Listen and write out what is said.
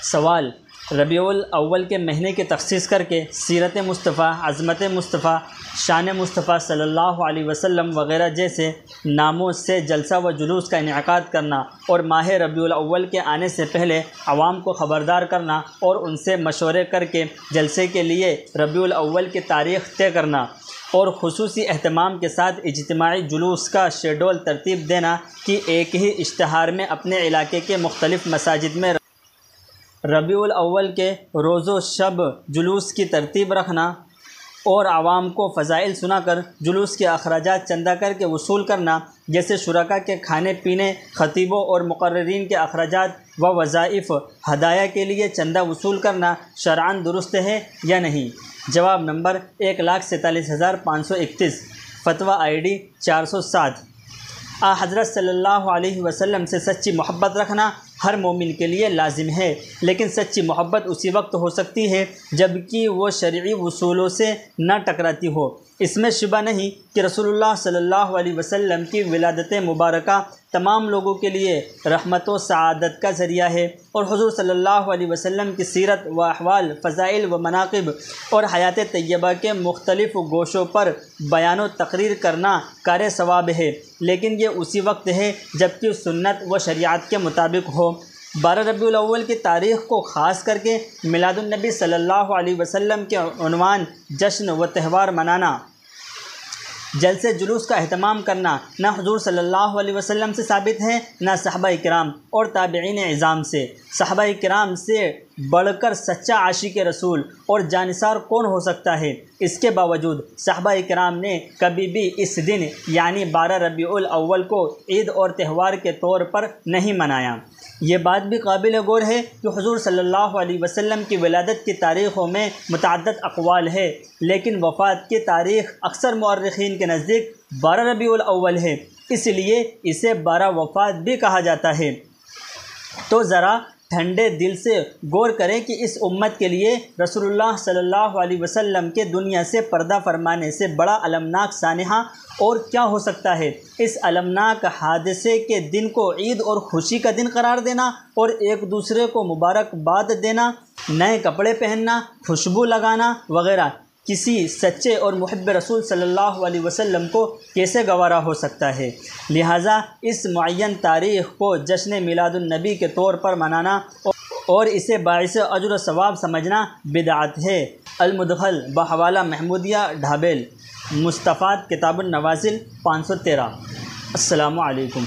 سوال: ربیع الاول کے مہینے کی تخصیص کر کے سیرت مصطفیٰ، عظمت مصطفیٰ، شان مصطفیٰ صلی اللہ علیہ وسلم وغیرہ جیسے ناموں سے جلسہ و جلوس کا انعقاد کرنا اور ماہ ربیع الاول کے آنے سے پہلے عوام کو خبردار کرنا اور ان سے مشورے کر کے جلسے کے لیے ربیع الاول کی تاریخ طے کرنا اور خصوصی اہتمام کے ساتھ اجتماعی جلوس کا شیڈول ترتیب دینا کہ ایک ہی اشتہار میں اپنے علاقے کے مختلف مساجد میں ربیع الاول کے روز و شب جلوس کی ترتیب رکھنا اور عوام کو فضائل سنا کر جلوس کے اخراجات چندہ کر کے وصول کرنا، جیسے شرکاء کے کھانے پینے، خطیبوں اور مقررین کے اخراجات و وظائف، ہدایہ کے لیے چندہ وصول کرنا شرعاً درست ہے یا نہیں؟ جواب نمبر 1,47,531، فتویٰ ID 407۔ حضرت صلی اللہ علیہ وسلم سے سچی محبت رکھنا ہر مومن کے لیے لازم ہے، لیکن سچی محبت اسی وقت ہو سکتی ہے جب کہ وہ شرعی اصولوں سے نہ ٹکراتی ہو۔ اس میں شبہ نہیں کہ رسول اللہ صلی اللہ علیہ وسلم کی ولادت مبارکہ تمام لوگوں کے لیے رحمت و سعادت کا ذریعہ ہے، اور حضور صلی اللہ علیہ وسلم کی سیرت و احوال، فضائل و مناقب اور حیات طیبہ کے مختلف گوشوں پر بیان و تقریر کرنا کار ثواب ہے، لیکن یہ اسی وقت ہے جب کہ سنت و شریعت کے مطابق ہو۔ 12 ربیع الاول کی تاریخ کو خاص کر کے میلاد النبی صلی اللہ علیہ وسلم کے عنوان جشن و تہوار منانا، جلسے جلوس کا اہتمام کرنا نہ حضور صلی اللہ علیہ وسلم سے ثابت ہے، نہ صحابہ کرام اور تابعین اعظام سے۔ صحابہ کرام سے بڑھ کر سچا عاشق رسول اور جانثار کون ہو سکتا ہے؟ اس کے باوجود صحابہ کرام نے کبھی بھی اس دن یعنی 12 ربیع الاول کو عید اور تہوار کے طور پر نہیں منایا۔ یہ بات بھی قابل غور ہے کہ حضور صلی اللہ علیہ وسلم کی ولادت کی تاریخوں میں متعدد اقوال ہے، لیکن وفات کی تاریخ اکثر مورخین کے نزدیک 12 ربیع الاول ہے، اس لیے اسے 12 وفات بھی کہا جاتا ہے۔ تو ذرا ٹھنڈے دل سے غور کریں کہ اس امت کے لیے رسول اللہ صلی اللہ علیہ وسلم کے دنیا سے پردہ فرمانے سے بڑا المناک سانحہ اور کیا ہو سکتا ہے؟ اس المناک حادثے کے دن کو عید اور خوشی کا دن قرار دینا اور ایک دوسرے کو مبارکباد دینا، نئے کپڑے پہننا، خوشبو لگانا وغیرہ کسی سچے اور محب رسول صلی اللہ علیہ وسلم کو کیسے گوارا ہو سکتا ہے؟ لہٰذا اس معین تاریخ کو جشن میلاد النبی کے طور پر منانا اور اسے باعث اجر و ثواب سمجھنا بدعت ہے۔ المدخل بحوالہ محمودیہ ڈھابیل، مستفاد کتاب النوازل 513۔ السلام علیکم۔